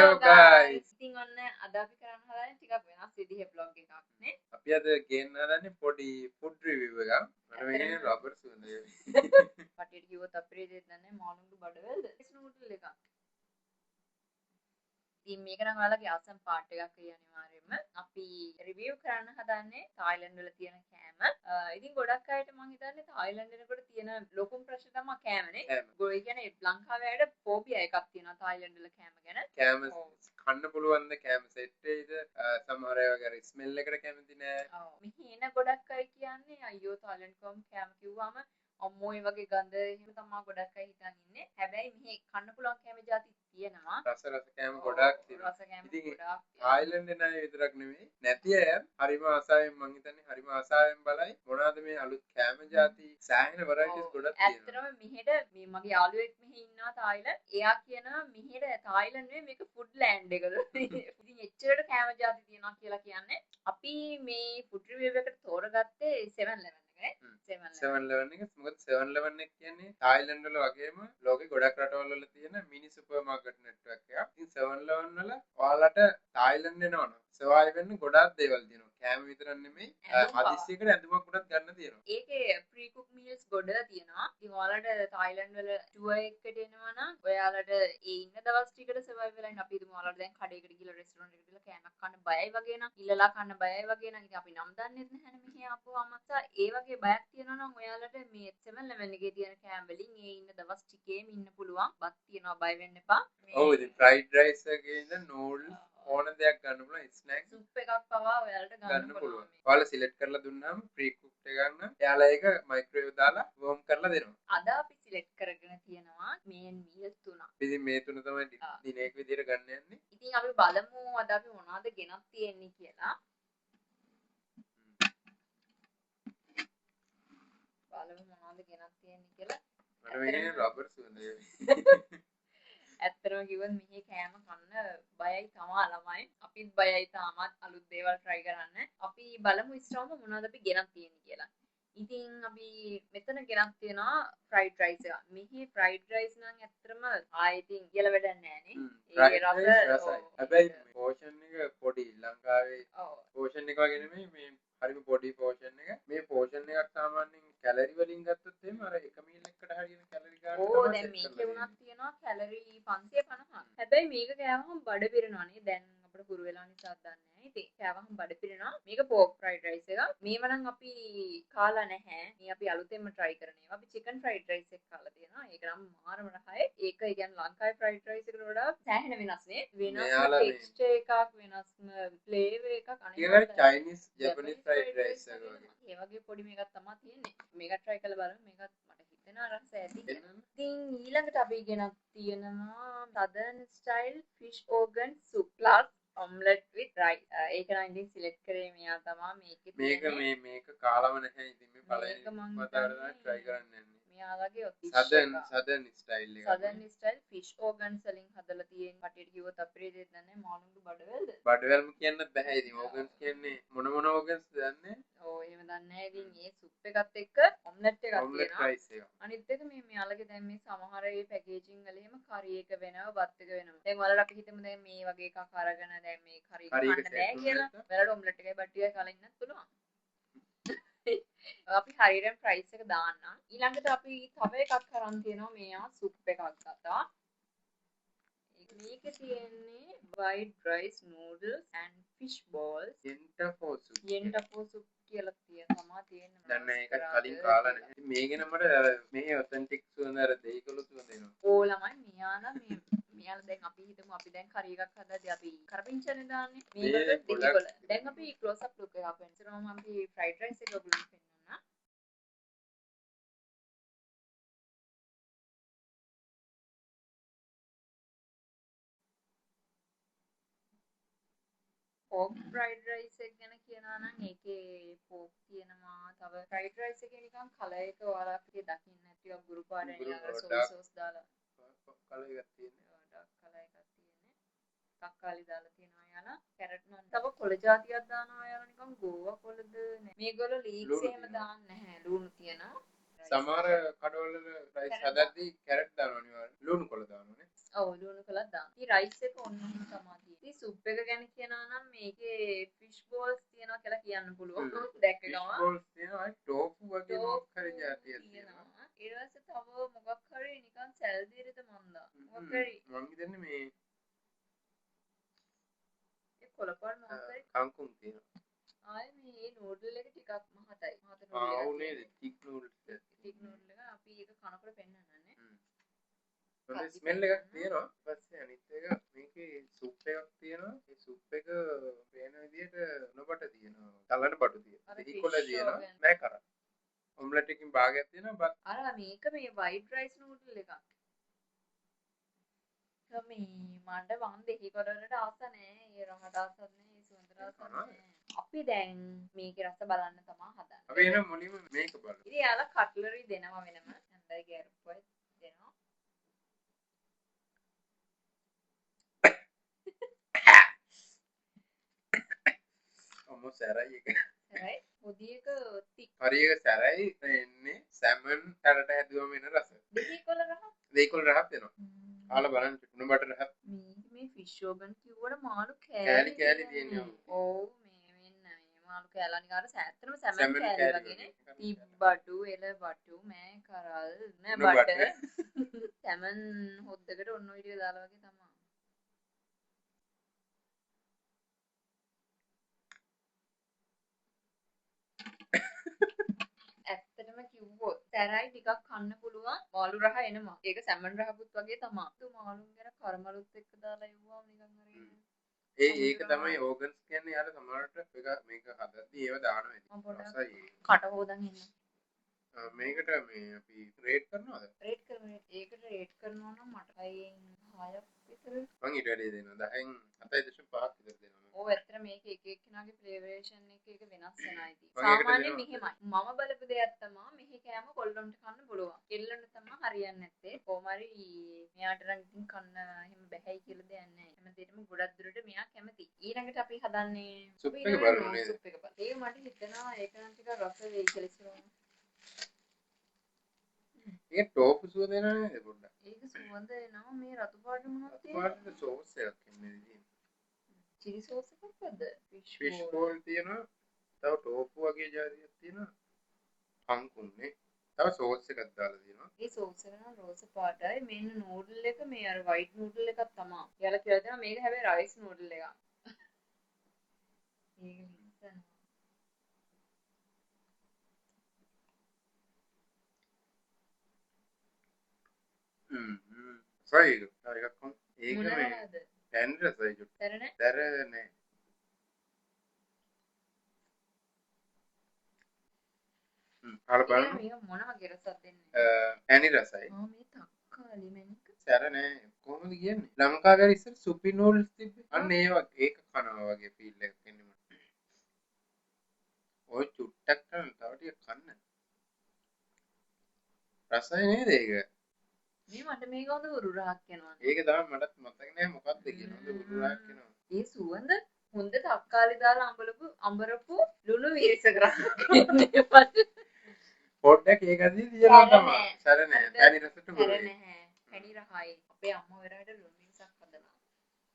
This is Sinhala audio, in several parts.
Hello guys. ඉතින් ඔන්න අද අපි කරන්න හදන්නේ ටිකක් වෙනස් විදිහේ vlog එකක් නේ. අපි අද ගේන්න හදන්නේ පොඩි food review එකක්. මට මේ රබර් සුවඳ එයි. කටියට කිව්වොත් අපිට දෙන්නේ මාළුන්ගේ බඩවැල්ද. ස්නූඩල් එකක්. ඉතින් මේක නම් ඔයාලගේ අවසන් පාර්ට් එකක් වෙයි අනිවාර්යයෙන්ම. අපි රිවිව් කරන්න හදන්නේ තායිලන්ඩ් වල තියෙන කෑම. ඉතින් ගොඩක් අයට මම හිතන්නේ තායිලන්ඩ් එනකොට තියෙන ලොකුම ප්‍රශ්න තමයි කෑමනේ. ඒ කියන්නේ ලංකාවේ අයට ෆෝබියා එකක් තියෙනවා තායිලන්ඩ් වල කෑම ගැන. කෑම කන්න පුළුවන්ද කෑම සෙට් වෙයිද? සමහර අය වගේ ස්මෙල් එකට කැමති නෑ. ඔව්. මෙහි එන ගොඩක් අය කියන්නේ අයියෝ තායිලන්ඩ් කෑම කිව්වම අම්මෝ ඒ වගේ ගඳ එහෙම තමයි ගොඩක් අය හිතන් ඉන්නේ. හැබැයි මෙහි කන්න පුළුවන් කෑම જાති තියෙනවා. රස කෑම ගොඩක් තියෙනවා. රස කෑම ඉතින් ගොඩක්. තායිලන්ඩ් එන අය විතරක් නෙමෙයි නැති අය හරිම ආසාවෙන් මං හිතන්නේ හරිම ආසාවෙන් බලයි මොනවාද මේ අලුත් කෑම જાති සෑහෙන varieties ගොඩක් තියෙනවා. ඇත්තටම මෙහෙට මේ මගේ යාළුවෙක් මෙහි ඉන්නවා තායිලන්ඩ්. එයා කියනවා මෙහෙට තායිලන්ඩ් නෙමෙයි මේක ෆුඩ් ලෑන්ඩ් එකද. ඉතින් එච්චරට කෑම જાති තියෙනවා කියලා කියන්නේ. අපි මේ ෆුඩ් රිවිව් එකට තෝරගත්තේ 7-Eleven එකනේ. 7-Eleven එක මොකද 7-Eleven එක කියන්නේ තායිලන්ඩ් වල වගේම ලෝකේ ගොඩක් රටවල් වල තියෙන මිනි සුපර් මාකට් නෙට්වර්ක් එකක්. ඉතින් 7-Eleven වල ඔයාලට තායිලන්ඩ් එනවනම් සර්වයිව් වෙන්න ගොඩක් දේවල් තියෙනවා. කෑම විතරක් නෙමෙයි හදිස්සියකට ඇඳුමක් උඩත් ගන්න තියෙනවා. ඒකේ ප්‍රී කුක් මීල්ස් ගොඩ තියෙනවා. ඉතින් ඔයාලට තායිලන්ඩ් වල ටුවර් එකකට එනවා නම් ඔයාලට ඒ ඉන්න දවස් ටිකට සර්වයිව් වෙලා ඉන්න අපි හිතමු ඔයාලට දැන් කඩේකට ගිහලා රෙස්ටෝරන්ට් එකකට ගිහලා කෑමක් කන්න බයයි වගේ නම් ඉල්ලලා කන්න බයයි වගේ නම් ඉතින් අපි නම් දන්නේ නැහැනේ මෙහි ආපුවාම ඒ වගේ බයක් තියෙනවා නම් ඔයාලට මේ 7-Eleven එකේ තියෙන කෑම වලින් ඒ ඉන්න දවස් ටිකේම ඉන්න පුළුවන්. බත් තියෙනවා බය වෙන්න එපා. ඔව් ඉතින් ෆ්‍රයිඩ් රයිස් එකේ ඉඳන් නූඩල්ස් ඕන දෙයක් ගන්න පුළුවන් ස්නැක්ස් සුප් එකක් පවා ඔයාලට ගන්න පුළුවන්. ඔයාලා සිලෙක්ට් කරලා දුන්නාම ප්‍රී කුක්ඩ් එකක් නම් එයාලා ඒක මයික්‍රෝවේව් දාලා වෝම් කරලා දෙනවා. අද අපි සිලෙක්ට් කරගෙන තියෙනවා මේන් මීල්ස් 3ක්. ඉතින් මේ තුන තමයි දිනයක විදියට ගන්න යන්නේ. ඉතින් අපි බලමු අද අපි මොනවද ගෙනත් තියෙන්නේ කියලා. බලමු මොනවද ගෙනත් තියෙන්නේ කියලා. මට මේ රබර් සුවඳ ඇත්තටම කිව්වොත් මෙහි කෑම කන්න බයයි තමා ළමයි. අපිත් බයයි තාමත් අලුත් දේවල් try කරන්න. අපි බලමු ඉස්සරහම මොනවද අපි ගෙනත් තියෙන්නේ කියලා. ඉතින් අපි මෙතන ගෙනත් තියෙනවා fried rice එක. මෙහි fried rice නම් ඇත්තටම ආයෙත් කියලා වැඩක් නැහැ නේ. ඒ රසයි. හැබැයි පෝෂන් එක පොඩි ලංකාවේ පෝෂන් එක වගේ නෙමෙයි මේ හරිම පොඩි පෝෂන් එක. මේ පෝෂන් එකක් සාමාන්‍යයෙන් කැලරි වලින් ගත්තොත් එහෙම අර එක මීල් එකකට හරියන කැලරි ගන්න තමයි. ඕ දැන් මේකේ වුණත් තියෙනවා කැලරි 550. හැබැයි මේක කෑවම බඩ පිරෙනවා නේ. දැන් අපිට කුරු වෙලා නිසා දන්නේ නැහැ. ඉතින් කෑවම බඩ පිරෙනවා. මේක pork fried rice එක. මේව නම් අපි කාලා නැහැ. මේ අපි අලුතෙන්ම try කරන ඒවා. අපි chicken fried rice එක කාලා තියෙනවා. ඒක නම් මාරම රහයි. ඒක කියන්නේ ලංකාවේ fried rice එකට වඩා සෑහෙන වෙනස් නේ. වෙනස් texture එකක් වෙනස්ම flavour එකක් අනිවාර්යයෙන් Chinese Japanese fried rice එක වගේ. ඒ වගේ පොඩි මේකක් තමයි තියෙන්නේ. මේක try කරලා බලමු. මේකත් මට හිතෙනවා රස ඇති. ඉතින් ඊළඟට අපි ගෙනත් තියෙනවා southern style fish organ soup plus omelette with rice. ඒක නම් ඉතින් සිලෙක්ට් කරේ මෙයා තමයි මේක කාලම නැහැ. ඉතින් මේ පළවෙනි වතාවට තමයි try කරන්න යන්නේ. මෙයාලගේ southern style එක. southern style fish organs වලින් හදලා තියෙන කටියට කිව්වොත් අපිට දෙන්නේ මාළුන්ගේ බඩවැල්ද? බඩවැල්ම කියන්නත් බෑ. ඉතින් organs කියන්නේ මොන organs දන්නේ? ඔව් එහෙම දන්නේ නැහැ. ඉතින් මේ සුප් එකත් එක්ක ඔම්ලට් එකක් තියෙනවා. අනිත් එක මේ මෙයාලගේ දැන් මේ සමහර ඒ පැකේජින් වල එහෙම කරි එක වෙනව බත් එක වෙනව. දැන් ඔයාලට අපි හිතමු දැන් මේ වගේ එකක් අරගෙන දැන් මේ කරි එක කන්න බෑ කියලා. ඔයාලට ඔම්ලට් එකයි බත් ටිකයි කාලා ඉන්නත් පුළුවන්. අපි හරියටම ප්‍රයිස් එක දාන්නම්. ඊළඟට අපි තව එකක් අරන් තියෙනවා මෙයා සුප් එකක් ගත්තා. මේකේ තියෙන්නේ white rice noodles and fish balls. Yentafo soup කියලා තමයි තියෙන්නේ. දැන් මේක කලින් කාලා නැහැ. මේකේ නම් මට මේ ඔතෙන්ටික් සුවඳ අර දෙයිකොළු සුවඳ එනවා. ඕ ළමයි මෙයාලා දැන් අපි හිතමු අපි දැන් කරි එකක් හදද්දී අපි කරපිංචනේ දාන්නේ. මේකට දෙයිකොළ. දැන් අපි close up look එකක් වෙනසරම අපි fried rice එක ඔයගොල්ලෝ පෙන්නන්න. pork fried rice එක ගැන කියනවා නම් ඒකේ pork තියෙනවා. තව fried rice එකේ නිකන් කලර් එක ඔයාලා අපිට දකින්න ටිකක් ගුරු පාටෙන් ඊළඟ soy sauce දාලා කලර් එකක් තියෙනවා. dark කලර් එකක් තියෙන්නේ. තක්කාලි දාලා තියෙනවා යාලා. කැරට් නම් තව කොළ జాතියක් දානවා යාලා නිකන් ගෝවා කොළද නේ. මේගොල්ලෝ ලීක්ස් එහෙම දාන්නේ නැහැ. ලුණු තියෙනවා. සමහර කඩවල රයිස් හදද්දී කැරට් දානවා අනිවාර්යයෙන්. ලුණු කොළ දානවා නේ. ඔව් ලුණු කළා දාන්න. ඉතින් රයිස් එක ඔන්න ඔහොම තමයි තියෙන්නේ. ඉතින් සුප් එක ගැන කියනවා නම් මේකේ ෆිෂ් බෝල්ස් තියෙනවා කියලා කියන්න පුළුවන්. දැක්ක ෆිෂ් ගමන් බෝල්ස් තියෙනවා ටෝෆු වගේ මොකක් හරි જાතියක් තියෙනවා. ඊට පස්සේ තව මොකක් හරි නිකන් සැල්දිරිද මන්දා. මොකක් හරි මං හිතන්නේ මේ ඒ කොළපාට මොකක් හරි කංකුම් තියෙනවා. ආයේ මේ නූඩල් එක ටිකක් මහතයි. මහත ආ නූඩල් ඔව් එකක් නේද තියෙන්නේ. තික් නූඩල්ස් එක. ටික් නූඩල් එක අපි ඒක කනකොට පෙන්නන්නනේ. හොඳ ස්මෙල් එකක් තියෙනවා. ඊපස්සේ අනිත් එක මේකේ සුප් එකක් තියෙනවා. ඒ සුප් එක පේන විදිහට නොබට තියෙනවා. තලන බඩු තියෙනවා. දෙහිකොළ තියෙනවා. නෑ කරා. ඔම්ලට් එකකින් භාගයක් තියෙනවා. බත් අර මේක මේ වයිට් රයිස් නූඩල් එකක්. මේ මන්ට මං දෙහිකොළ වලට ආස නෑ. ඒ රහට ආසත් නෑ. ඒ සුවඳට ආසත් නෑ. අපි දැන් මේකේ රස බලන්න තමයි හදන්නේ. අපි එන මුලින්ම මේක බලමු. ඉතින් යාලා කට්ලරි දෙනවා වෙනම. හන්දයි ගෑරුප්පයි දෙනවා. ඔම්ම සැරයි එක. හරි. පොඩි එක තික්. හරියක සැරයි එන්නේ සැමන් තරට හැදුවම එන රස. දෙහිකොළ රහ. දෙහිකොළ රහක් වෙනවා. කාලා බලන්න උණු බටර් රහක්. මේ ෆිෂ් ඕගන් කිව්වට මාළු කෑලි කෑලි තියෙනවා. ඔව් මේ වෙන්න මේ මාළු කෑලා නිකන් අර ඇත්තටම සැමන් සැමන් කෑලි කෑලි වගේනේ. වගේ. තිබ්බඩු එල බඩු මෑ කරල් නෑ උණු බඩ සැමන් හොද්දකට ඔන්න ඔය ටික දාලා වගේ තමයි. ඇත්තටම කිව්වොත් සැරයි ටිකක් කන්න පුළුවන් මාළු රහ එනවා. ඒක සැමන් රහකුත් වගේ තමයි. තු මාළුන් ගැන කරමලුත් එක්ක දාලා ඉවුවා නිකන් හරියන්නේ. ඒක තමයි ඕගන්ස් කියන්නේ යාර සමහරට මේක හදද්දී ඒව දානවා ඉතින්. මම පොඩ්ඩක් රසයි. කට හොදන් ඉන්න. මේකට මේ අපි රේට් කරනවද? රේට් කරමු. ඒකට රේට් කරනවා නම් මට 6න් 6ක් විතර. මං ඊට වැඩි දෙනවා 10න් 7.5ක් විතර දෙනවා. ඔව් ඇත්තට මේක එක එක්කෙනාගේ ෆ්ලේවරේෂන් එක වෙනස් වෙනවා ඉතින්. මම ඒකට සාමාන්‍යයෙන් දෙනවා. මෙහෙමයි. මම බලපු දෙයක් තමයි මෙහි කෑම කොල්ලොන්ට කන්න පුළුවන්. කෙල්ලොන්ට තමයි හරියන්නේ නැත්තේ. කොහොම හරි මෙයාට නම් ඉතින් කන්න එහෙම බැහැයි කියලා දෙයක් නැහැ. හැමදේටම ගොඩක් දුරට මෙයා කැමති. ඊළඟට අපි හදන්නේ සුප් එක බලමු නේද? සුප් එක බලමු. ඒක මට හිතෙනවා ඒක නම් ටිකක් රස වෙයි කියලා ඉස්සරහට. ඒක ටෝෆු සුව දෙනවා නේද පොඩ්ඩක්? ඒක සුවඳ එනවා මේ රතු පාට මොනවද තියෙන්නේ? පාට සෝස් එකක් එන්නේ ඉතින්. චිලි සෝස් එකක්ද? ෆිෂ් බෝල් තියෙනවා. තව ටෝෆු වගේ ජාතියක් තියෙනවා. කංකුම්නේ. තව සෝස් එකක් දාලා තියෙනවා. ඒ සෝස් එක නම් රෝස පාටයි. මේන නූඩල් එක මේ අර වයිට් නූඩල් එකක් තමයි. යාලා කියලා දෙනවා මේක හැබැයි රයිස් නූඩල් එකක්. ඒක හිතන්න. සයි එකක් කොහොම ඒක මේ මොනවාද? පැන් රසයි චුට්ටක්. තරණ දර නෑ. කාලා බලන්න. මේක මොන වගේ රසක් දෙන්නේ? ඇනි රසයි. මේ තක්කාලි මැනික. සැර නෑ. කොහොමද කියන්නේ? ලංකාවේ ඉස්සර සුපි නූඩල්ස් තිබ්බේ. අන්න ඒ වගේ ඒක කනවා වගේ ෆීල් එකක් එන්නේ මට. ඔය චුට්ටක් කරන් තව ටික කන්න. රසයි නේද ඒක? මේ මට මේක හොඳ උරුරාක් යනවා. ඒක තමයි මටත් මතක නෑ මොකක්ද කියලා. හොඳ උරුරාක් එනවා. ඒ සුවඳ හොඳ තක්කාලි දාලා අඹරපු ලුණු වීරිස කරා. පොඩ්ඩක් ඒක අදී තියනවා තමයි. සැර නෑ. පැණි රසට හැර ගොඩේ. නැහැ. පැණි රහයි. අපේ අම්මා වෙරහට ලුණු වීරිසක් හදනවා.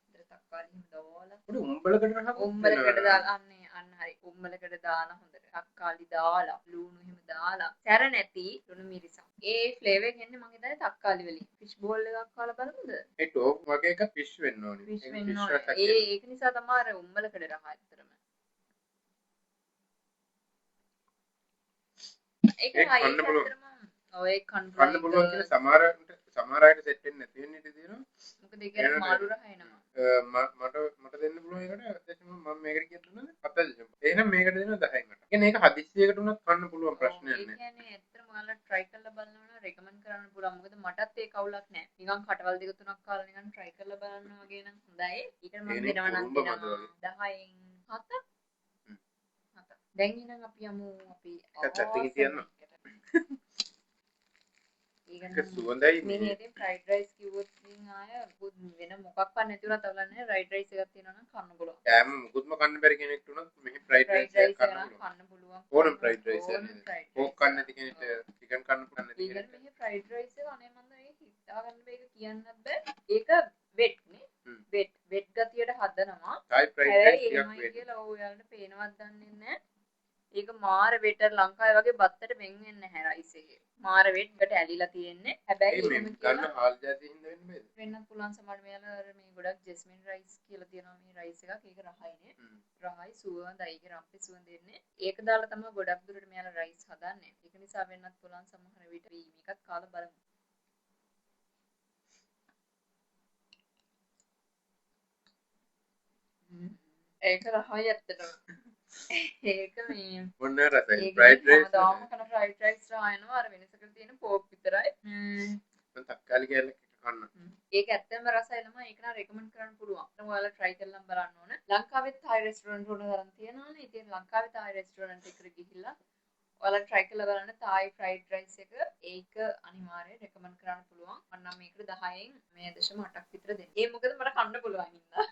ඉතින් තක්කාලි හිම දාලා පොඩි උම්බලකට රහක් උම්මලකට දාලා අන්න හරි. උම්මලකට දාලා හොඳට තක්කාලි දාලා ලුණු හිම දාලා සැර නැති ලුණු මිරිසක්. ඒ ෆ්ලේවර් එක එන්නේ මම හිතන්නේ තක්කාලි වලින්. ෆිෂ් බෝල් එකක් කාලා බලමුද? ඒ ටෝප් වගේ එක ෆිෂ් වෙන්න ඕනේ. ෆිෂ් ඒක වෙන්න fish ඕනේ. රසක් එනවා. ඒක නිසා තමයි අර උම්මලකට රහ ඇත්තරම. ඒක ඒක රයි කන්න පුළුවන්. ඇත්තරම ඔය කන්න පුළුවන් කියලා සමහර අයට සෙට් වෙන්නේ නැති වෙන්න ඉඩ තියෙනවා. මොකද ඒක මාළු රහ එනවා. මට දෙන්න පුළුවන් එකට මම මේකට කියන්න දුන්නද 7.5. එහෙනම් මේකට දෙනවා 10න් 8. කියන්නේ ඒක හදිස්සියකට උනත් කන්න පුළුවන් ප්‍රශ්නයක් ඒ නෑ. කියන්නේ ඇත්තටම ඔයාලා try කරලා බලනවා රෙකමන්ඩ් කරන්න පුළුවන්. මොකද මටත් ඒක කවුලක් නෑ. නිකන් කටවල් දෙක තුනක් කාලා නිකන් try කරලා බලන්න වගේ නම් හොඳයි. ඊට මම ඒනේ දෙනවා නම් කුරුම්බ මද දෙනවා වගේ. 10න් 7. දැන් ඉතින් අපි යමු අපි පැත්තකින් තියන්න. ඒක සුවඳයි මේ නේද ෆ්‍රයිඩ් රයිස් කිව්වොත් ඉතින් ආය වෙන මොකක්වත් නැති උනත් අවුලන්නේ රයිඩ් රයිස් එකක් තියෙනවා නම් කන්න පුළුවන්. කෑම මුකුත්ම කන්න බැරි කෙනෙක්ට උනත් මෙහි ෆ්‍රයිඩ් රයිස් එකක් කන්න පුළුවන්. කන්න පුළුවන්. ඕනම ෆ්‍රයිඩ් රයිස් එක නේද? ඕක කන්න නැති කෙනෙක්ට චිකන් කන්න පුළුවන් නැති කෙනෙක්ට. කෙනෙක්ට. මේ ෆ්‍රයිඩ් රයිස් එක අනේ මම ඒක හිතා ගන්න බෑ ඒක කියන්නත් බෑ. ඒක වෙට් නේ. හ්ම්. වෙට් ගතියට හදනවා. තායි ෆ්‍රයිඩ් රයිස් හැබැයි ටිකක් එහෙමයි වෙට්. කියලා ඔයාලට පේනවත් දන්නේ නැහැ. ඒක මාර වෙටර් ලංකාවේ වගේ බත්තට වෙන් වෙන්නේ නැහැ රයිස් එකේ. මාර වෙට් එකට ඇලිලා තියෙන්නේ. හැබැයි මේ එහෙම ගන්න කියලා හාල් ජාතිය හින්දා වෙන්න බෑද? වෙන්නත් පුළුවන් සමහර මෙයාලා අර මේ ගොඩක් ජෙස්මින් රයිස් කියලා තියෙනවා මේ රයිස් එකක්. ඒක රහයිනේ. රහයි සුවඳයි. ඒක රම්පේ සුවඳ එන්නේ. ඒක දාලා තමයි ගොඩක් දුරට මෙයාලා රයිස් හදන්නේ. ඒක නිසා වෙන්නත් පුළුවන් සමහර විට මේකත් කාලා බලමු. ඒක රහයි ඇත්තටම. ඒක මේ මොන රසයි ඒක ෆ්‍රයිඩ් රයිස් හැමදාම කන ෆ්‍රයිඩ් රයිස් රහයනවා අර වෙනසකට තියෙන පෝක් විතරයි. මම තක්කාලි කෑල්ලක් එක කන්න. ඒක ඇත්තම රසයි ළමයි ඒක නම් රෙකමන්ඩ් කරන්න පුළුවන්. ඔයාලා try කරලා බලන්න ඕන. ලංකාවෙත් Thai restaurant වල තරම් තියෙනවානේ. ඉතින් ලංකාවේ Thai restaurant එකකට ගිහිල්ලා ඔයාලා try කරලා බලන්න Thai fried rice එක. ඒක අනිවාර්යයෙන් රෙකමන්ඩ් කරන්න පුළුවන්. මම නම් මේකට 10න් 9.8ක් විතර දෙන්න. ඒ මොකද මට කන්න පුළුවන් හින්දා.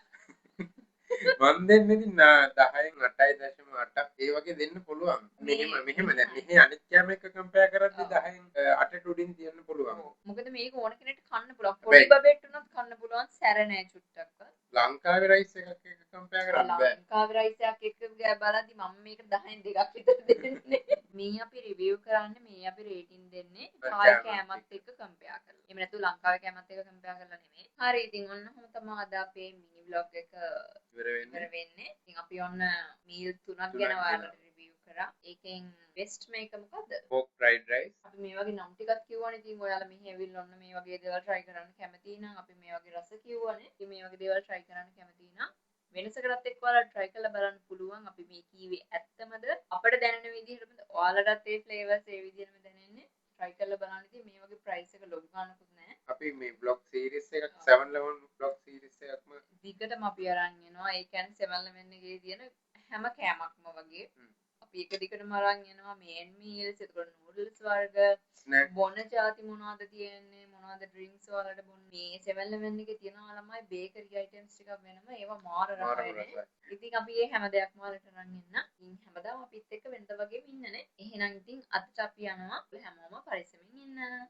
මම දෙන්නේ ඉතින් 10න් 8.8ක් ඒ වගේ දෙන්න පුළුවන්. මෙහෙම දැන් මෙහි අනිත් කැම එක කම්පෙයාර් කරද්දි 10න් 8ට උඩින් තියන්න පුළුවන්. මොකද මේක ඕන කෙනෙක්ට කන්න පුළුවන්. පොඩි බබෙක්ට උනත් කන්න පුළුවන්. සැර නෑ චුට්ටක්වත්. ලංකාවේ රයිස් එකක් එක කම්පෙයාර් කරන්න බෑ. ලංකාවේ රයිස් එකක් එක්ක බලද්දි මම මේක 10න් 2ක් විතර දෙන්නේ. මේ අපි රිවිව් කරන්නේ මේ අපි රේටින් දෙන්නේ Thai කෑමත් එක්ක කම්පෙයාර් කරලා. එහෙම නැතු ලංකාවේ කෑමත් එක්ක කම්පෙයාර් කරලා නෙමෙයි. හරි ඉතින් ඔන්නම තමයි අද අපේ මිනි vlog එක ඉවර වෙන්නේ. ඉතින් අපි ඔන්න මීල් 3ක් ගැන ඔයාලට රිවිව් කරා. ඒකෙන් බෙස්ට් මේක මොකද්ද? pork fried rice. අපි මේ වගේ නම් ටිකක් කිව්වනේ. ඉතින් ඔයාලා මෙහි ඇවිල්ලා ඔන්න මේ වගේ දේවල් try කරන්න කැමති නම් අපි මේ වගේ රස කිව්වනේ. ඉතින් මේ වගේ දේවල් try කරන්න කැමති නම් වෙනසකටත් එක්ක ඔයාලා try කරලා බලන්න පුළුවන්. අපි මේ කීවේ ඇත්තමද? අපිට දැනෙන විදිහටම ඔයාලටත් ඒ flavors ඒ විදිහටම දැනෙන්නේ. try කරලා බලන්න. ඉතින් මේ වගේ price එක ලොකු ගන්නකුත් නැහැ. අපි මේ vlog series එකක් 711 vlog series එකක්ම දිගටම අපි අරන් යනවා. ඒ කියන්නේ 711 එකේ තියෙන හැම කෑමක්ම වගේ අපි එක දිගටම අරන් යනවා. මේන් මීල්ස්, එතකොට නූඩල්ස් වර්ග, බොන ಜಾති මොනවද තියෙන්නේ, මොනවද ඩ්‍රින්ක්ස් වලට බොන්නේ. මේ 711 එකේ තියෙනවා ළමයි බේකරි අයිටම්ස් ටිකක් වෙනම. ඒවා මාර රසයිනේ. ඉතින් අපි මේ හැම දෙයක්ම වලට අරන් එන්න. ඉතින් හැමදාම අපිත් එක්ක වෙනද වගේම ඉන්නනේ. එහෙනම් ඉතින් අදට අපි යනවා. හැමෝම පරිස්සමින් ඉන්න.